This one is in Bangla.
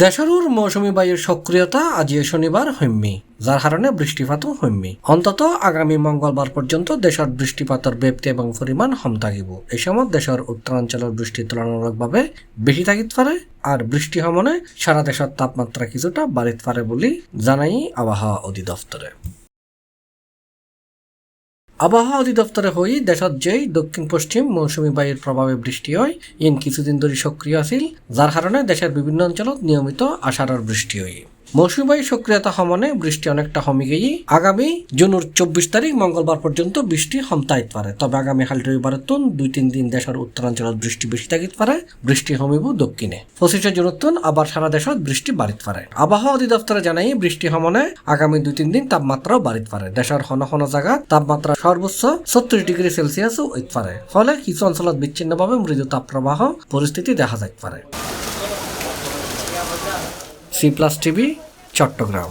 দেশের মৌসুমী বায়ুর সক্রিয়তা আজ শনিবার হইমি, যার কারণে বৃষ্টিপাতও হইমি। অন্তত আগামী মঙ্গলবার পর্যন্ত দেশের বৃষ্টিপাতের ব্যাপ্তি এবং পরিমাণ কম থাকিব। এই সময় দেশের উত্তরাঞ্চলের বৃষ্টি তুলনামূলকভাবে বেশি থাকিতে পারে, আর বৃষ্টি হমনে সারা দেশের তাপমাত্রা কিছুটা বাড়িতে পারে বলে জানাই আবহাওয়া অধিদপ্তরে। আবহাওয়া অধিদপ্তরে হই দেশত যেই দক্ষিণ পশ্চিম মৌসুমী বায়ুর প্রভাবে বৃষ্টি হয় কিছুদিন ধরে সক্রিয় আছিল, যার কারণে দেশের বিভিন্ন অঞ্চলত নিয়মিত আষাঢ়ের বৃষ্টি হয়। মৌসুমী বায়ুর সক্রিয়তা হমনে বৃষ্টি অনেকটা কমে গিয়ে আগামী জুনের 24 তারিখ মঙ্গলবার পর্যন্ত বৃষ্টি কমতাইতে পারে। তবে আগামী কাল রবিবারের 2-3 দিন দেশের উত্তরাঞ্চলত বৃষ্টি বেশি থাকিতে পারে, বৃষ্টি কমিব দক্ষিণে। 25 জুনের আবার সারা দেশত বৃষ্টি বাড়িতে পারে। আবহাওয়া অধিদপ্তরে জানাই বৃষ্টি হমনে আগামী 2-3 দিন তাপমাত্রাও বাড়িতে পারে। দেশের কোনো জায়গা তাপমাত্রা সর্বোচ্চ 36 ডিগ্রি সেলসিয়াসও হইতে পারে, ফলে কিছু অঞ্চলত বিচ্ছিন্নভাবে মৃদু তাপপ্রবাহ পরিস্থিতি দেখা যাইতে পারে। C+ TV, Chittagong.